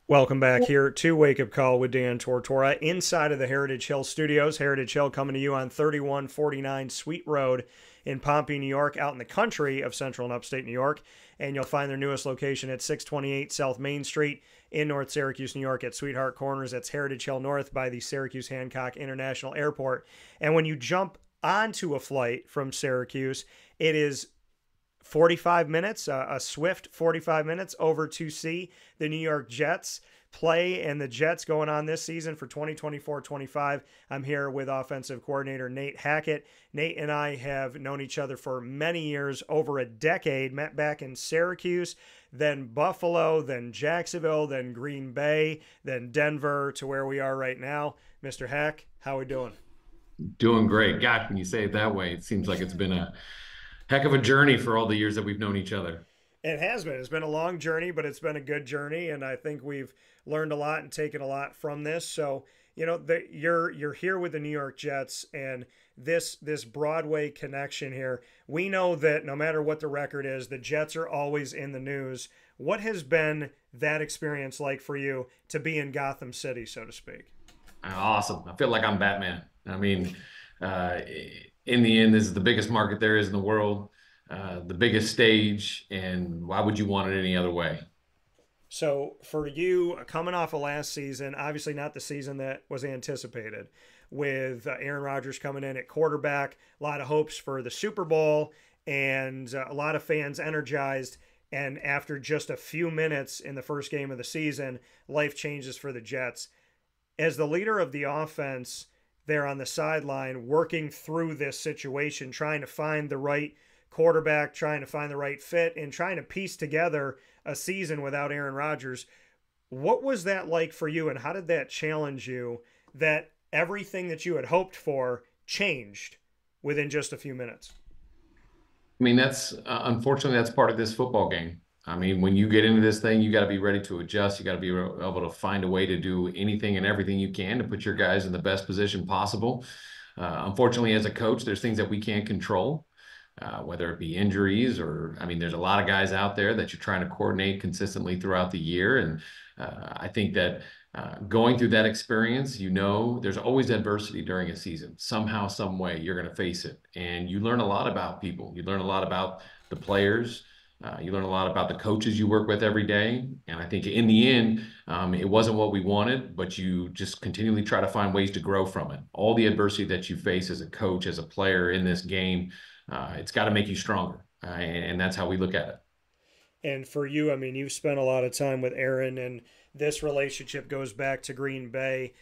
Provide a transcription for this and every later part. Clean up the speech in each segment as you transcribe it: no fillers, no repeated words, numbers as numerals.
Welcome back here to Wake Up Call with Dan Tortora inside of the Heritage Hill Studios. Heritage Hill coming to you on 3149 Sweet Road in Pompey, New York, out in the country of central and upstate New York. And you'll find their newest location at 628 South Main Street in North Syracuse, New York at Sweetheart Corners. That's Heritage Hill North by the Syracuse Hancock International Airport. And when you jump onto a flight from Syracuse, it is 45 minutes, a swift 45 minutes over to see the New York Jets play, and the Jets going on this season for 2024-25. I'm here with offensive coordinator Nate Hackett. Nate and I have known each other for many years, over a decade, met back in Syracuse, then Buffalo, then Jacksonville, then Green Bay, then Denver to where we are right now. Mr. Hack, how are we doing? Doing great. God, when you say it that way, it seems like it's been a heck of a journey for all the years that we've known each other. It has been. It's been a long journey, but it's been a good journey, and I think we've learned a lot and taken a lot from this. So, you're here with the New York Jets, and this Broadway connection here. We know that no matter what the record is, the Jets are always in the news. What has been that experience like for you to be in Gotham City, so to speak? Awesome. I feel like I'm Batman. I mean, uh, in the end, this is the biggest market there is in the world, the biggest stage, and why would you want it any other way? So for you, coming off of last season, obviously not the season that was anticipated, with Aaron Rodgers coming in at quarterback, a lot of hopes for the Super Bowl, and a lot of fans energized. And after just a few minutes in the first game of the season, life changes for the Jets. As the leader of the offense, there on the sideline, working through this situation, trying to find the right quarterback, trying to find the right fit, and trying to piece together a season without Aaron Rodgers. What was that like for you, and how did that challenge you that everything that you had hoped for changed within just a few minutes? I mean, that's unfortunately that's part of this football game. I mean, when you get into this thing, you got to be ready to adjust. You got to be able to find a way to do anything and everything you can to put your guys in the best position possible. Unfortunately, as a coach, there's things that we can't control, whether it be injuries or, I mean, there's a lot of guys out there that you're trying to coordinate consistently throughout the year. And I think that going through that experience, there's always adversity during a season. Somehow, some way, you're going to face it. And you learn a lot about people. You learn a lot about the players. You learn a lot about the coaches you work with every day. And I think in the end, it wasn't what we wanted, but you just continually try to find ways to grow from it. All the adversity that you face as a coach, as a player in this game, it's got to make you stronger. And that's how we look at it. And for you, I mean, you've spent a lot of time with Aaron, and this relationship goes back to Green Bay.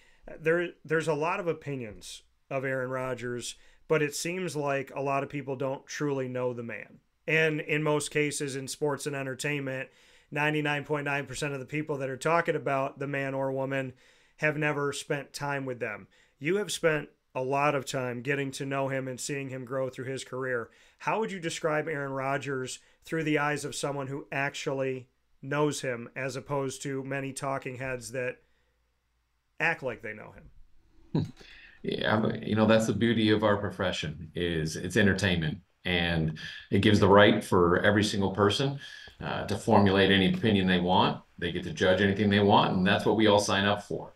There's a lot of opinions of Aaron Rodgers, but it seems like a lot of people don't truly know the man. And in most cases in sports and entertainment, 99.9% of the people that are talking about the man or woman have never spent time with them. You have spent a lot of time getting to know him and seeing him grow through his career. How would you describe Aaron Rodgers through the eyes of someone who actually knows him, as opposed to many talking heads that act like they know him? Yeah, but, that's the beauty of our profession is it's entertainment. And it gives the right for every single person to formulate any opinion they want. They get to judge anything they want, and that's what we all sign up for.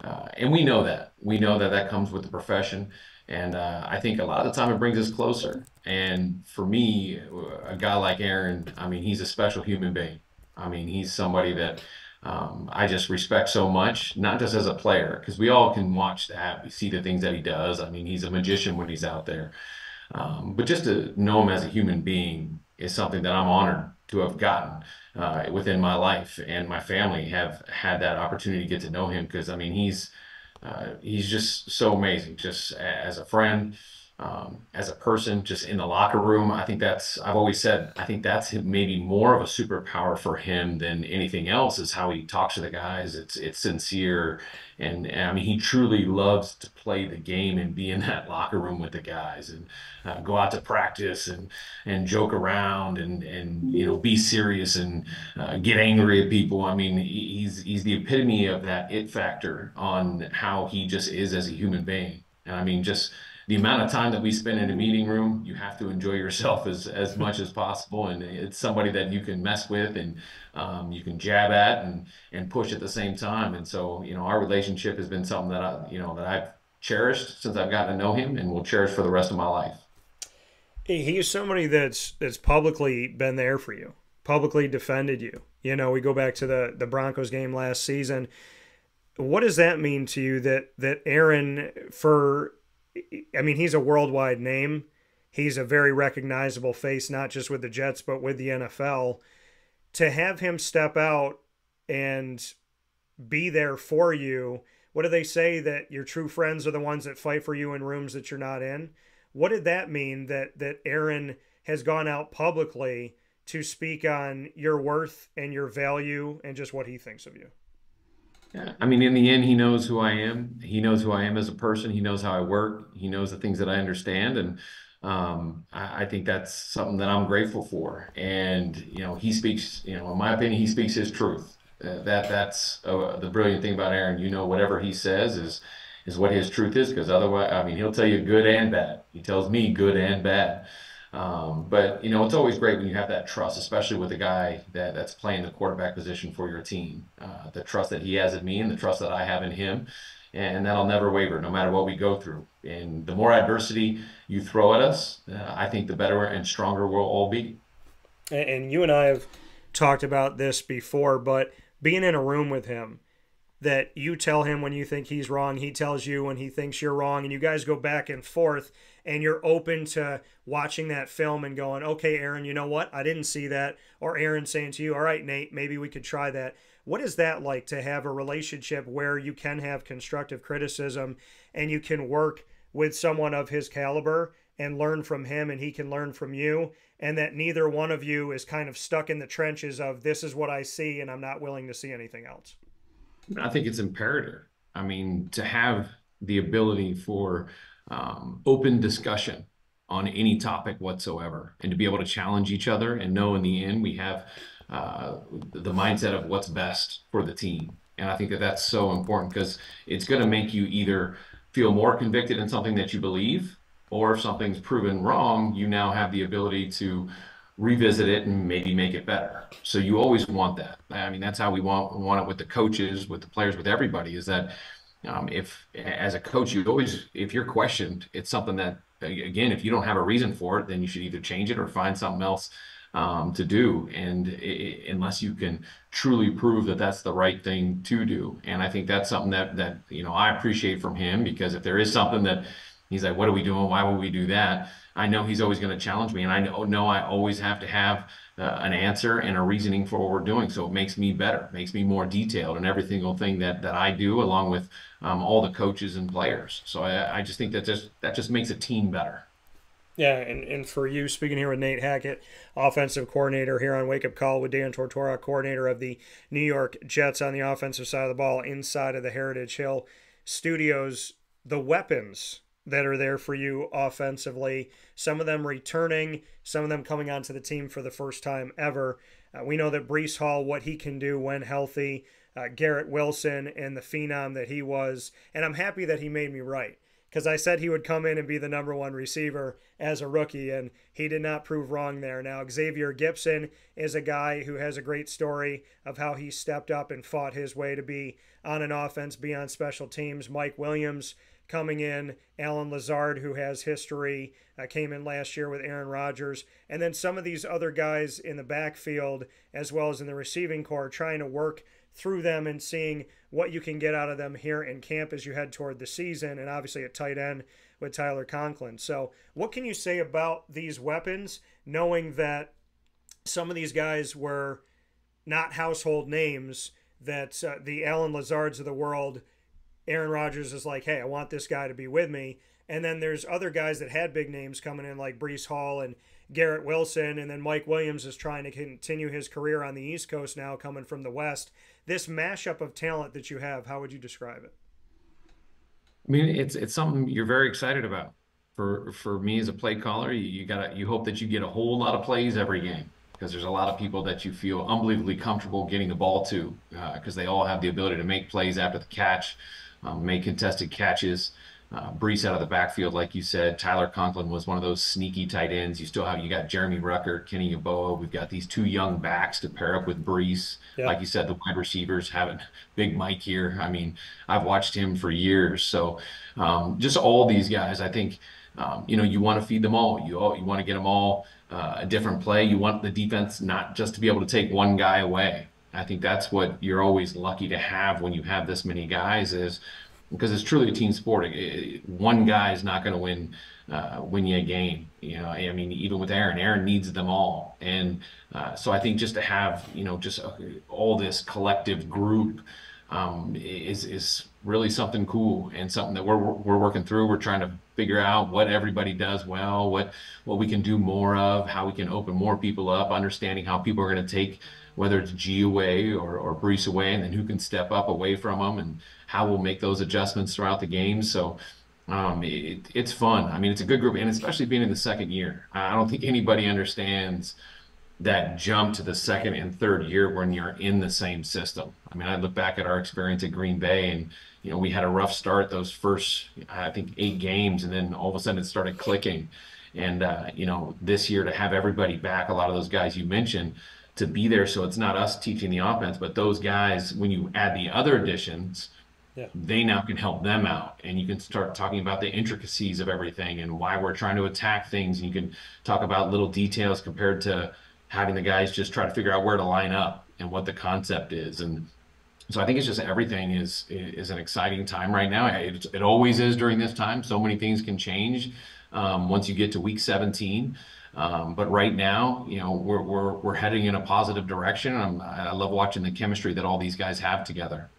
And we know that. We know that that comes with the profession. And I think a lot of the time it brings us closer. And for me, a guy like Aaron, I mean, he's a special human being. I mean, he's somebody that I just respect so much, not just as a player, because we all can watch that. We see the things that he does. I mean, he's a magician when he's out there. But just to know him as a human being is something that I'm honored to have gotten within my life, and my family have had that opportunity to get to know him because I mean he's just so amazing, just as a friend, as a person, just in the locker room. I've always said I think that's maybe more of a superpower for him than anything else is how he talks to the guys. It's sincere, and I mean he truly loves to play the game and be in that locker room with the guys and go out to practice and joke around and be serious and get angry at people. I mean he's the epitome of that it factor on how he just is as a human being. And I mean just the amount of time that we spend in a meeting room, you have to enjoy yourself as much as possible. And it's somebody that you can mess with and you can jab at and push at the same time. And so, our relationship has been something that that I've cherished since I've gotten to know him and will cherish for the rest of my life. He's somebody that's publicly been there for you, publicly defended you. We go back to the Broncos game last season. What does that mean to you that Aaron, he's a worldwide name. He's a very recognizable face, not just with the Jets, but with the NFL. To have him step out and be there for you, what do they say, that your true friends are the ones that fight for you in rooms that you're not in? What did that mean that Aaron has gone out publicly to speak on your worth and your value and just what he thinks of you? Yeah, in the end, he knows who I am. He knows who I am as a person. He knows how I work. He knows the things that I understand, and I think that's something that I'm grateful for. And he speaks. In my opinion, he speaks his truth. That's the brilliant thing about Aaron. Whatever he says is what his truth is, because otherwise, he'll tell you good and bad. He tells me good and bad. But it's always great when you have that trust, especially with a guy that's playing the quarterback position for your team. The trust that he has in me and the trust that I have in him, and that'll never waver, no matter what we go through. And the more adversity you throw at us, I think the better and stronger we'll all be. And you and I have talked about this before, but being in a room with him, that you tell him when you think he's wrong, he tells you when he thinks you're wrong, and you guys go back and forth, and you're open to watching that film and going, okay, Aaron, you know what? I didn't see that. Or Aaron saying to you, all right, Nate, maybe we could try that. What is that like, to have a relationship where you can have constructive criticism and you can work with someone of his caliber and learn from him and he can learn from you, and that neither one of you is kind of stuck in the trenches of this is what I see and I'm not willing to see anything else? I think it's imperative. To have the ability for open discussion on any topic whatsoever, and to be able to challenge each other and know in the end we have the mindset of what's best for the team. And I think that that's so important, because it's going to make you either feel more convicted in something that you believe, or if something's proven wrong, you now have the ability to revisit it and maybe make it better. So you always want that. That's how we want it with the coaches, with the players, with everybody, is that if as a coach, you always, if you're questioned, it's something that, again, if you don't have a reason for it, then you should either change it or find something else to do. And unless you can truly prove that that's the right thing to do. And I think that's something that I appreciate from him, because if there is something that he's like, what are we doing? Why would we do that? I know he's always going to challenge me, and I know I always have to have an answer and a reasoning for what we're doing. So it makes me better, makes me more detailed in every single thing that I do, along with all the coaches and players. So I just think that just makes a team better. Yeah, and for you, speaking here with Nate Hackett, offensive coordinator here on Wake Up Call with Dan Tortora, coordinator of the New York Jets on the offensive side of the ball, inside of the Heritage Hill Studios, the weapons that are there for you offensively, some of them returning, some of them coming onto the team for the first time ever. We know that Breece Hall, what he can do when healthy, Garrett Wilson and the phenom that he was, and I'm happy that he made me right, because I said he would come in and be the #1 receiver as a rookie, and he did not prove wrong there. Now, Xavier Gipson is a guy who has a great story of how he stepped up and fought his way to be on an offense, be on special teams. Mike Williams coming in, Alan Lazard, who has history, came in last year with Aaron Rodgers, and then some of these other guys in the backfield as well as in the receiving corps, trying to work through them and seeing what you can get out of them here in camp as you head toward the season, and obviously at tight end with Tyler Conklin. So what can you say about these weapons, knowing that some of these guys were not household names, that the Alan Lazards of the world, Aaron Rodgers is like, hey, I want this guy to be with me. And then there's other guys that had big names coming in, like Breece Hall and Garrett Wilson. And then Mike Williams is trying to continue his career on the East Coast now, coming from the West. This mashup of talent that you have, how would you describe it? It's something you're very excited about. For me as a play caller, you hope that you get a whole lot of plays every game, because there's a lot of people that you feel unbelievably comfortable getting the ball to, because they all have the ability to make plays after the catch, make contested catches. Brees out of the backfield, like you said. Tyler Conklin was one of those sneaky tight ends. You got Jeremy Rucker, Kenny Yeboah. We've got these two young backs to pair up with Brees. Like Yep. you said, the wide receivers having Big Mike here. I mean, I've watched him for years. So just all these guys, I think, you want to feed them all. You want to get them all a different play. You want the defense not just to be able to take one guy away. I think that's what you're always lucky to have when you have this many guys is because it's truly a team sport. One guy is not going to win you a game. I mean, even with Aaron needs them all, and so I think just to have just all this collective group is really something cool and something that we're working through. We're trying to figure out what everybody does well, what we can do more of, how we can open more people up, understanding how people are going to take whether it's G away or Brees away, and then who can step up away from them, and how we'll make those adjustments throughout the game. So it's fun. I mean, it's a good group, and especially being in the second year. I don't think anybody understands that jump to the second and third year when you're in the same system. I mean, I look back at our experience at Green Bay, and we had a rough start those first, I think, 8 games, and then all of a sudden it started clicking. And this year to have everybody back, a lot of those guys you mentioned, to be there, so it's not us teaching the offense, but those guys, when you add the other additions, Yeah. they now can help them out, and you can start talking about the intricacies of everything and why we're trying to attack things. And you can talk about little details compared to having the guys just try to figure out where to line up and what the concept is. And so I think it's just everything is an exciting time right now. It always is during this time. So many things can change once you get to week 17. But right now, we're heading in a positive direction. I love watching the chemistry that all these guys have together.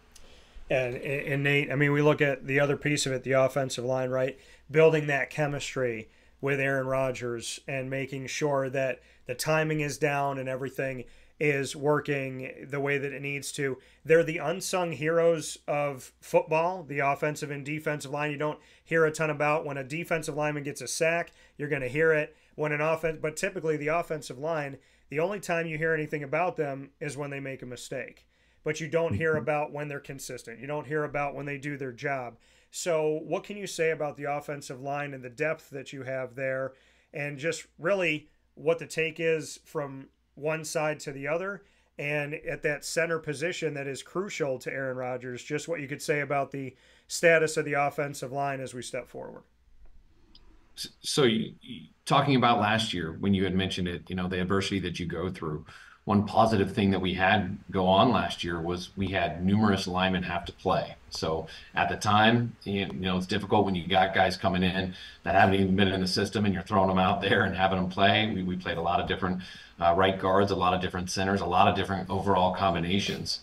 And Nate, I mean, we look at the other piece of it, the offensive line, right? Building that chemistry with Aaron Rodgers and making sure that the timing is down and everything is working the way that it needs to. They're the unsung heroes of football, the offensive and defensive line. You don't hear a ton about. When a defensive lineman gets a sack, you're going to hear it. When an offense, but typically the offensive line, the only time you hear anything about them is when they make a mistake. But you don't hear about when they're consistent. You don't hear about when they do their job. So what can you say about the offensive line and the depth that you have there, and just really what the take is from one side to the other, and at that center position that is crucial to Aaron Rodgers, just what you could say about the status of the offensive line as we step forward? So talking about last year, when you had mentioned it, the adversity that you go through, one positive thing that we had go on last year was we had numerous linemen have to play. So at the time, it's difficult when you got guys coming in that haven't even been in the system and you're throwing them out there and having them play. We played a lot of different right guards, a lot of different centers, a lot of different overall combinations.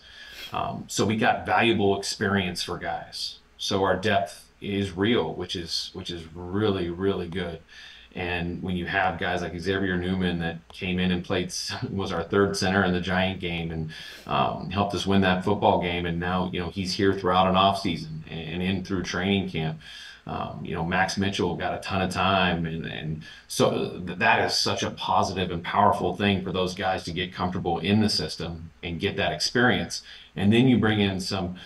So we got valuable experience for guys. So our depth is real, which is really, really good. And when you have guys like Xavier Newman that came in and played, was our third center in the Giant game and helped us win that football game. And now, he's here throughout an off season and in through training camp. Max Mitchell got a ton of time. And so that is such a positive and powerful thing for those guys to get comfortable in the system and get that experience. And then you bring in some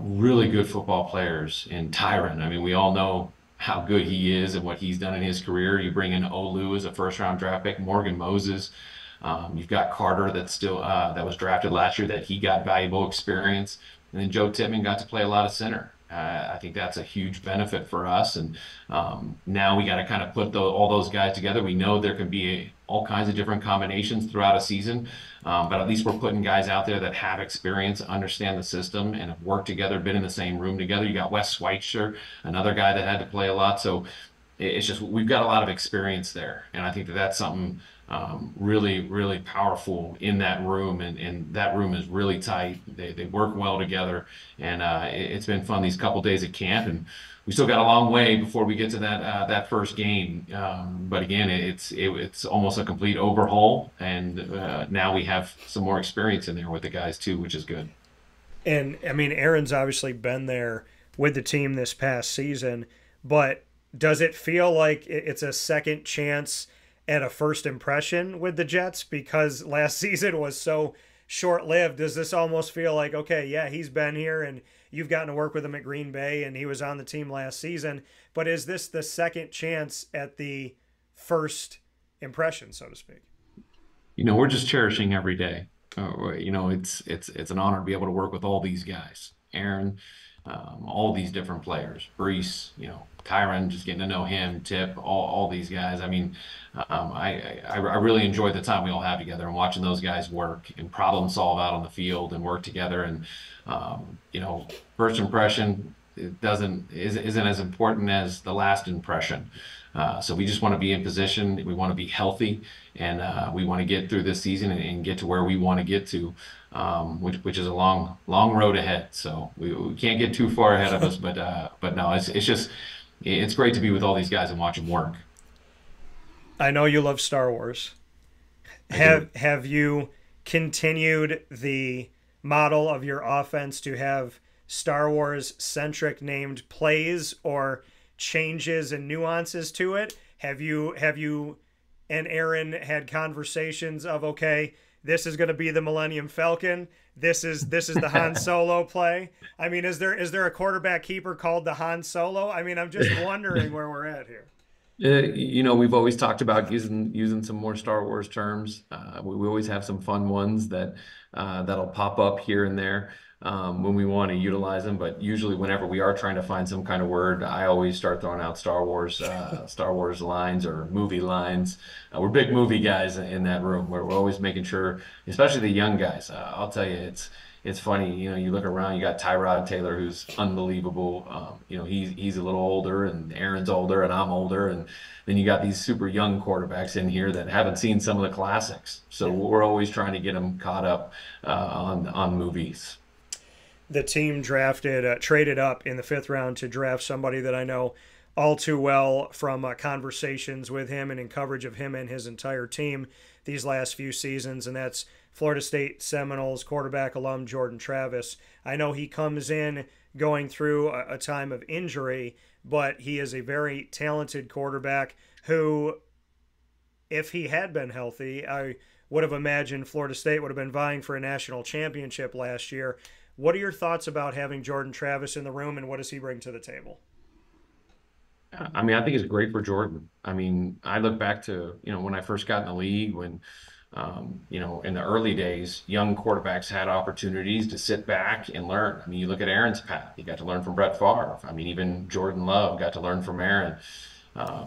really good football players in Tyron. I mean, we all know how good he is and what he's done in his career. You bring in Olu as a first-round draft pick, Morgan Moses. You've got Carter that's still that was drafted last year that he got valuable experience, and then Joe Tippmann got to play a lot of center. I think that's a huge benefit for us, and now we got to kind of put all those guys together. We know there can be all kinds of different combinations throughout a season, but at least we're putting guys out there that have experience, understand the system, and have worked together, been in the same room together. You got Wes Schweitzer, another guy that had to play a lot. So it's just we've got a lot of experience there, and I think that's something really, really powerful in that room, and that room is really tight. They work well together, and it's been fun these couple days at camp, and we still got a long way before we get to that first game. But again, it's almost a complete overhaul, and now we have some more experience in there with the guys too, which is good. And I mean, Aaron's obviously been there with the team this past season, but does it feel like it's a second chance at a first impression with the Jets, because last season was so short-lived. Does this almost feel like, okay, yeah, he's been here and you've gotten to work with him at Green Bay and he was on the team last season, but is this the second chance at the first impression, so to speak? We're just cherishing every day. It's an honor to be able to work with all these guys. Aaron, all these different players. Brees, Tyron, just getting to know him, Tip, all these guys. I mean, I really enjoy the time we all have together and watching those guys work and problem solve out on the field and work together. And first impression isn't as important as the last impression. So we just want to be in position. We want to be healthy, and we want to get through this season and get to where we want to get to, which is a long road ahead. So we can't get too far ahead of us, but no, it's great to be with all these guys and watch them work. I know you love Star Wars. Have you continued the model of your offense to have Star Wars centric named plays or changes and nuances to it? Have you and Aaron had conversations of, okay, this is going to be the Millennium Falcon, this is the Han Solo play? I mean, is there a quarterback keeper called the Han Solo? I mean, I'm just wondering where we're at here. We've always talked about using some more Star Wars terms. We always have some fun ones that'll pop up here and there when we want to utilize them. But usually, whenever we are trying to find some kind of word, I always start throwing out Star Wars lines or movie lines. We're big movie guys in that room. We're always making sure, especially the young guys. I'll tell you, it's funny. You look around, you got Tyrod Taylor, who's unbelievable. He's a little older, and Aaron's older, and I'm older, and then you got these super young quarterbacks in here that haven't seen some of the classics. So we're always trying to get them caught up on movies. The team traded up in the 5th round to draft somebody that I know all too well from conversations with him and in coverage of him and his entire team these last few seasons, and that's Florida State Seminoles quarterback alum Jordan Travis. I know he comes in going through a time of injury, but he is a very talented quarterback who, if he had been healthy, I would have imagined Florida State would have been vying for a national championship last year. What are your thoughts about having Jordan Travis in the room, and what does he bring to the table? I mean, I think it's great for Jordan. I mean, I look back to, when I first got in the league, when, in the early days, young quarterbacks had opportunities to sit back and learn. I mean, you look at Aaron's path. He got to learn from Brett Favre. I mean, even Jordan Love got to learn from Aaron.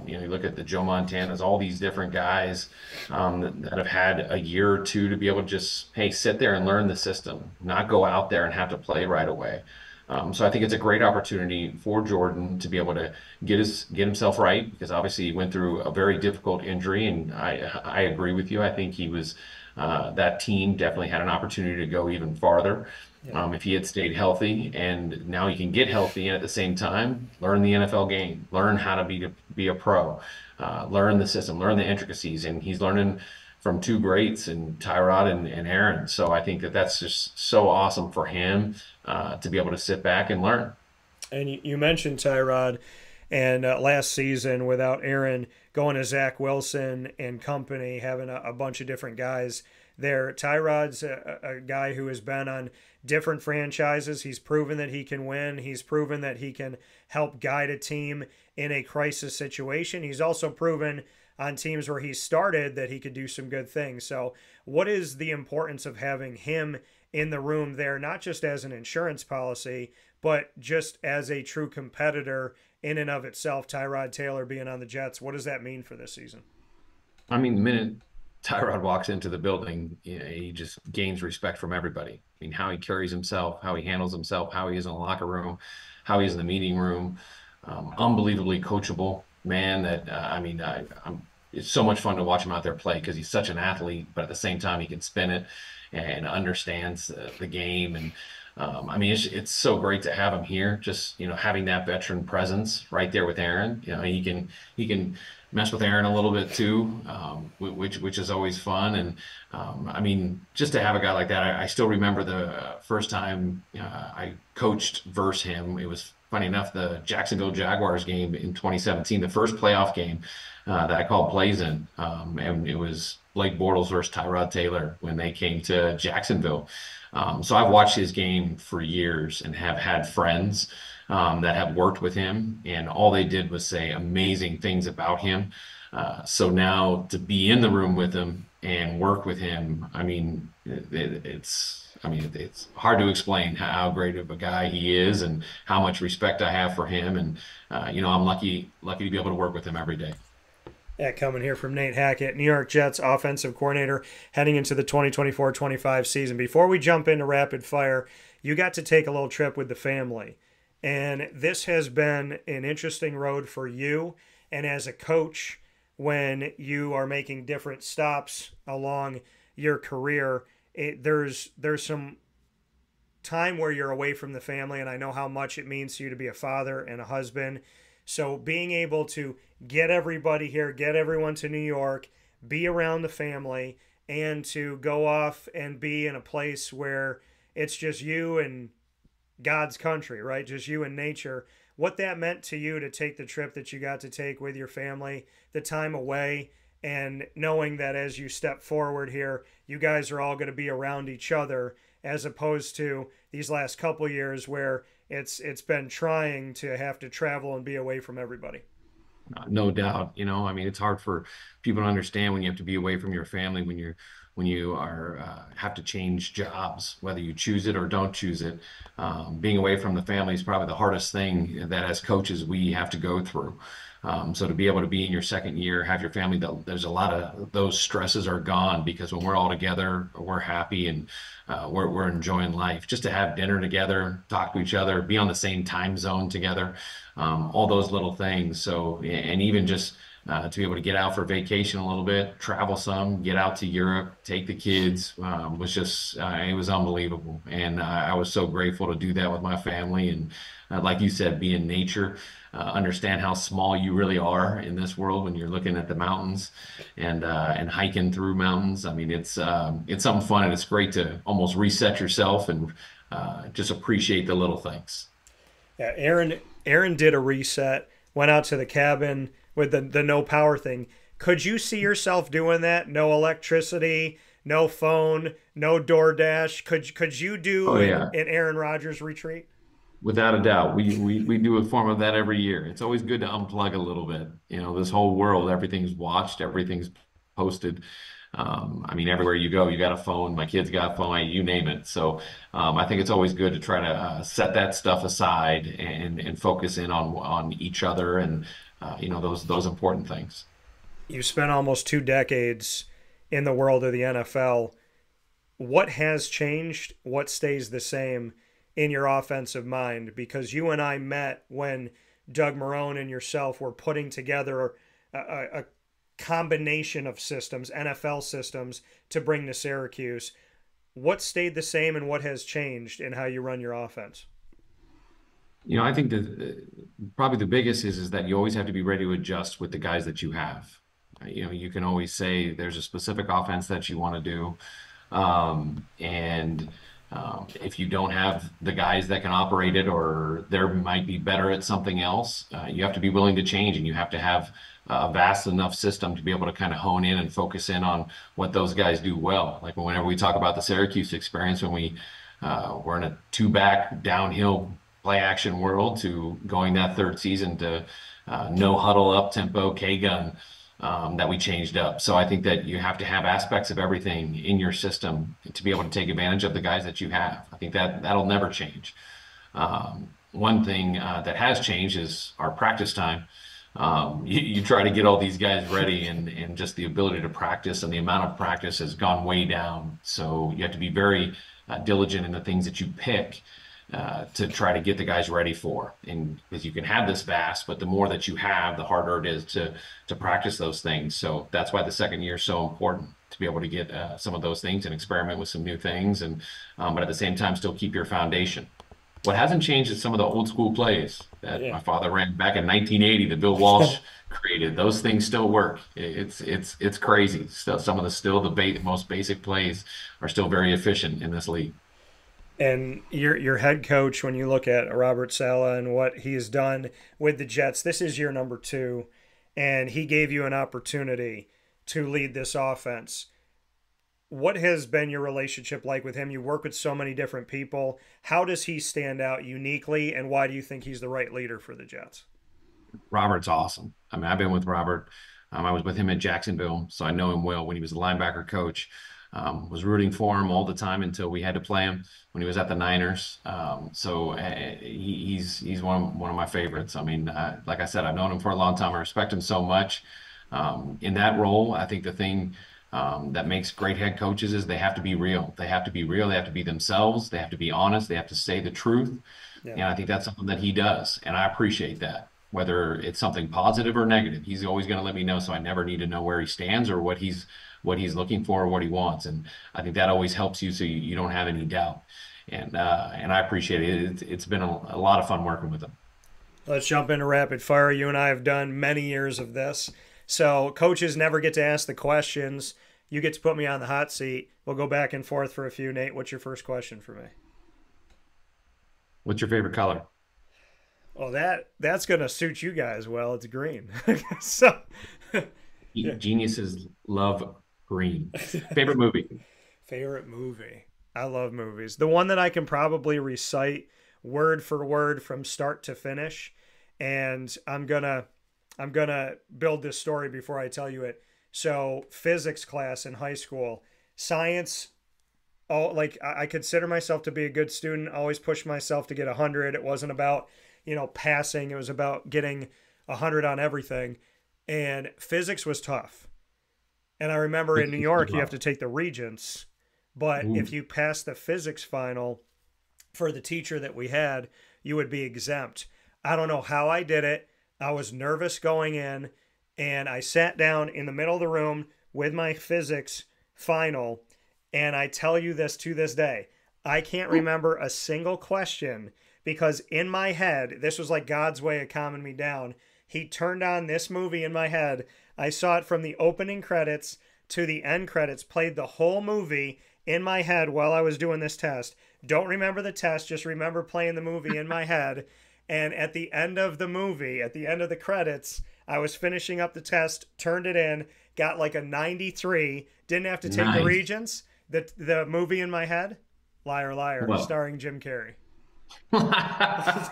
You look at the Joe Montanas, all these different guys that have had a year or two to be able to just, hey, sit there and learn the system, not go out there and have to play right away. So I think it's a great opportunity for Jordan to be able to get himself right, because obviously he went through a very difficult injury, and I agree with you. I think he was that team definitely had an opportunity to go even farther. Yeah. If he had stayed healthy, and now he can get healthy and at the same time learn the NFL game, learn how to be a pro, learn the system, learn the intricacies, and he's learning from two greats and Tyrod and Aaron. So I think that's just so awesome for him to be able to sit back and learn. And you mentioned Tyrod, and last season without Aaron, going to Zach Wilson and company, having a bunch of different guys there. Tyrod's a guy who has been on different franchises. He's proven that he can win. He's proven that he can help guide a team in a crisis situation. He's also proven on teams where he started that he could do some good things. So what is the importance of having him in the room there, not just as an insurance policy, but just as a true competitor in and of itself? Tyrod Taylor being on the Jets, what does that mean for this season? I mean, the minute Tyrod walks into the building, he just gains respect from everybody. I mean, how he carries himself, how he handles himself, how he is in the locker room, how he is in the meeting room. Unbelievably coachable man that, it's so much fun to watch him out there play, because he's such an athlete, but at the same time he can spin it and understands the game. And it's so great to have him here. Just having that veteran presence right there with Aaron. He can mess with Aaron a little bit too, which is always fun. And just to have a guy like that, I still remember the first time I coached versus him. It was funny enough, the Jacksonville Jaguars game in 2017, the first playoff game that I called plays in, and it was Blake Bortles versus Tyrod Taylor when they came to Jacksonville. So I've watched his game for years and have had friends that have worked with him, and all they did was say amazing things about him. So now to be in the room with him and work with him, I mean, it's hard to explain how great of a guy he is and how much respect I have for him. And I'm lucky to be able to work with him every day. Yeah, coming here from Nate Hackett, New York Jets offensive coordinator, heading into the 2024-25 season. Before we jump into rapid fire, you got to take a little trip with the family. And this has been an interesting road for you. And as a coach, when you are making different stops along your career, there's some time where you're away from the family, and I know how much it means to you to be a father and a husband. So being able to get everybody here, get everyone to New York, be around the family, and to go off and be in a place where it's just you and God's country, right? Just you and nature. What that meant to you to take the trip that you got to take with your family, the time away, and knowing that as you step forward here, you guys are all going to be around each other, as opposed to these last couple years where it's been trying to have to travel and be away from everybody. No doubt. I mean, it's hard for people to understand when you have to be away from your family, when you are have to change jobs, whether you choose it or don't choose it. Being away from the family is probably the hardest thing that as coaches we have to go through. So to be able to be in your second year, have your family, there's a lot of those stresses are gone, because when we're all together, we're happy and we're enjoying life. Just to have dinner together, talk to each other, be on the same time zone together, all those little things. So, and even just to be able to get out for vacation a little bit, travel some, get out to Europe, take the kids, was just, it was unbelievable. And I was so grateful to do that with my family. And like you said, be in nature, understand how small you really are in this world when you're looking at the mountains and hiking through mountains. I mean, it's something fun, and it's great to almost reset yourself and just appreciate the little things. Yeah, Aaron did a reset, went out to the cabin with the no power thing. Could you see yourself doing that? No electricity, no phone, no DoorDash. Could you do Oh yeah. an Aaron Rodgers retreat? Without a doubt, we do a form of that every year. It's always good to unplug a little bit. This whole world, everything's watched, everything's posted. I mean, everywhere you go, you got a phone. My kids got a phone, you name it. So I think it's always good to try to set that stuff aside and focus in on each other and those important things. You spent almost 2 decades in the world of the NFL. What has changed? What stays the same in your offensive mind? Because you and I met when Doug Marrone and yourself were putting together a combination of systems, NFL systems, to bring to Syracuse. What stayed the same and what has changed in how you run your offense? I think that probably the biggest is that you always have to be ready to adjust with the guys that you have. You can always say there's a specific offense that you want to do, and if you don't have the guys that can operate it, or they might be better at something else, you have to be willing to change, and you have to have a vast enough system to be able to kind of hone in and focus in on what those guys do well. Like whenever we talk about the Syracuse experience, when we were in a two-back downhill play action world to going that third season to no huddle up tempo K-gun, that we changed up. So I think that you have to have aspects of everything in your system to be able to take advantage of the guys that you have. I think that'll never change. One thing that has changed is our practice time. You try to get all these guys ready, and just the ability to practice and the amount of practice has gone way down. So you have to be very diligent in the things that you pick to try to get the guys ready for. And because you can have this vast, but the more that you have, the harder it is to practice those things. So that's why the second year is so important, to be able to get some of those things and experiment with some new things, and but at the same time still keep your foundation. What hasn't changed is some of the old school plays that my father ran back in 1980 that Bill Walsh created. Those things still work. It's crazy. Still, some of the most basic plays are still very efficient in this league. And your head coach, when you look at Robert Saleh and what he's done with the Jets, this is year number two, and he gave you an opportunity to lead this offense. What has been your relationship like with him? You work with so many different people. How does he stand out uniquely, and why do you think he's the right leader for the Jets? Robert's awesome. I mean, I've been with Robert. I was with him at Jacksonville, so I know him well when he was a linebacker coach. Was rooting for him all the time until we had to play him when he was at the Niners. He's one of my favorites. I mean, like I said, I've known him for a long time. I respect him so much. In that role, I think the thing that makes great head coaches is they have to be real. They have to be real. They have to be themselves. They have to be honest. They have to say the truth. Yeah. And I think that's something that he does, and I appreciate that. Whether it's something positive or negative, he's always going to let me know, so I never need to know where he stands or what he's looking for or what he wants. And I think that always helps you, so you don't have any doubt. And I appreciate it. It's been a lot of fun working with him. Let's jump into rapid fire. You and I have done many years of this. So coaches never get to ask the questions. You get to put me on the hot seat. We'll go back and forth for a few. Nate, what's your first question for me? What's your favorite color? Well, that's going to suit you guys well. It's green. So, yeah. Geniuses love green. Favorite movie? Favorite movie. I love movies. The one that I can probably recite word for word from start to finish. And I'm gonna build this story before I tell you it. So, physics class in high school, science. Oh, like I consider myself to be a good student. Always push myself to get 100. It wasn't about passing. It was about getting 100 on everything. And physics was tough. And I remember in New York, you have to take the Regents. But if you pass the physics final for the teacher that we had, you would be exempt. I don't know how I did it. I was nervous going in, and I sat down in the middle of the room with my physics final. And I tell you this to this day, I can't remember a single question because in my head, this was like God's way of calming me down. He turned on this movie in my head. I saw it from the opening credits to the end credits, played the whole movie in my head while I was doing this test. Don't remember the test, just remember playing the movie in my head. And at the end of the movie, at the end of the credits, I was finishing up the test, turned it in, got like a 93, didn't have to take the Regents. The movie in my head, Liar Liar, starring Jim Carrey. That's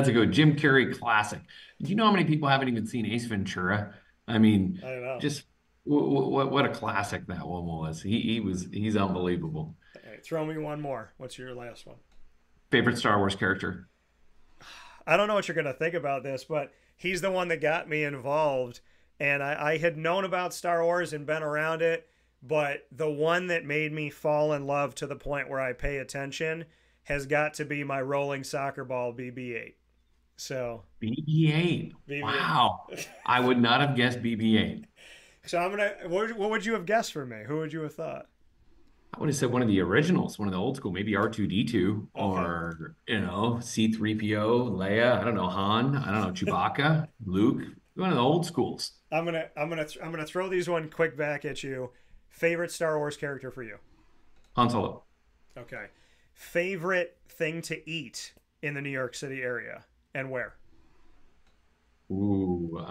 a good Jim Carrey classic. Do you know how many people haven't even seen Ace Ventura? I mean, I don't know. just what a classic that one was. He's unbelievable. All right, throw me one more. What's your last one? Favorite Star Wars character? I don't know what you're going to think about this, but he's the one that got me involved. And I had known about Star Wars and been around it, but the one that made me fall in love to the point where I pay attention has got to be my rolling soccer ball BB-8. So BB-8. BB-8. Wow. I would not have guessed BB-8. So what would you have guessed for me? Who would you have thought? I would have said one of the originals, one of the old school, maybe R2-D2 or, C-3PO, Leia, I don't know, Han, I don't know, Chewbacca, Luke, one of the old schools. I'm gonna throw these one quick back at you. Favorite Star Wars character for you? Han Solo. Okay. Favorite thing to eat in the New York City area and where? Ooh,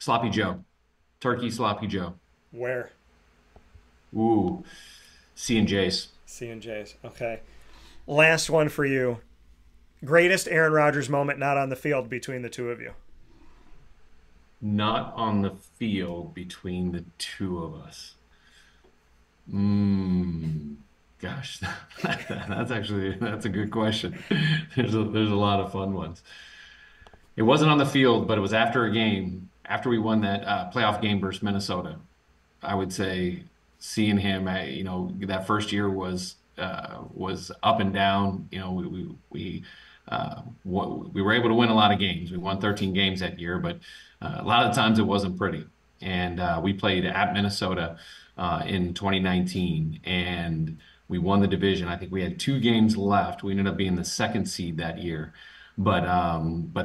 Sloppy Joe. Turkey Sloppy Joe. Where? Ooh, C&J's. C&J's. Okay. Last one for you. Greatest Aaron Rodgers moment not on the field between the two of you. Not on the field between the two of us. Gosh, that's a good question. There's a lot of fun ones. It wasn't on the field, but it was after a game, after we won that playoff game versus Minnesota. I would say seeing him, that first year was up and down. We were able to win a lot of games. We won 13 games that year, but a lot of the times it wasn't pretty. And we played at Minnesota in 2019, and we won the division. I think we had 2 games left. We ended up being the 2nd seed that year, but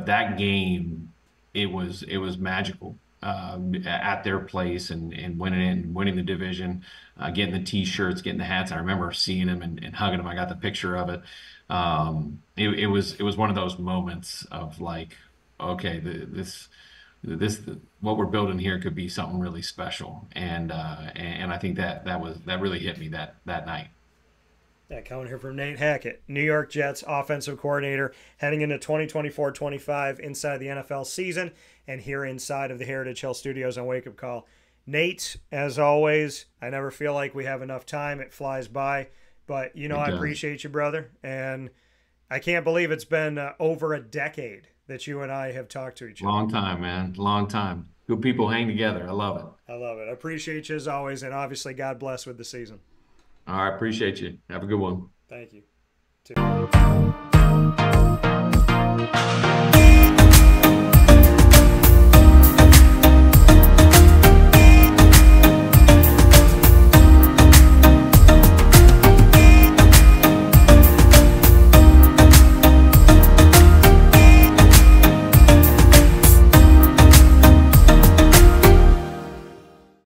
that game, it was magical. at their place and winning the division, getting the T-shirts, getting the hats. I remember seeing them and hugging them. I got the picture of it. It was one of those moments of like, okay, this what we're building here could be something really special, and I think that really hit me that night. Yeah, coming here from Nate Hackett, New York Jets offensive coordinator, heading into 2024-25 inside the NFL season and here inside of the Heritage Hill Studios on Wake Up Call. Nate, as always, I never feel like we have enough time. It flies by. But, you know, I appreciate you, brother. And I can't believe it's been over a decade that you and I have talked to each other. Long time, man. Long time. Good people hang together. I love it. I love it. I appreciate you as always. And obviously, God bless with the season. All right. Appreciate you. Have a good one. Thank you.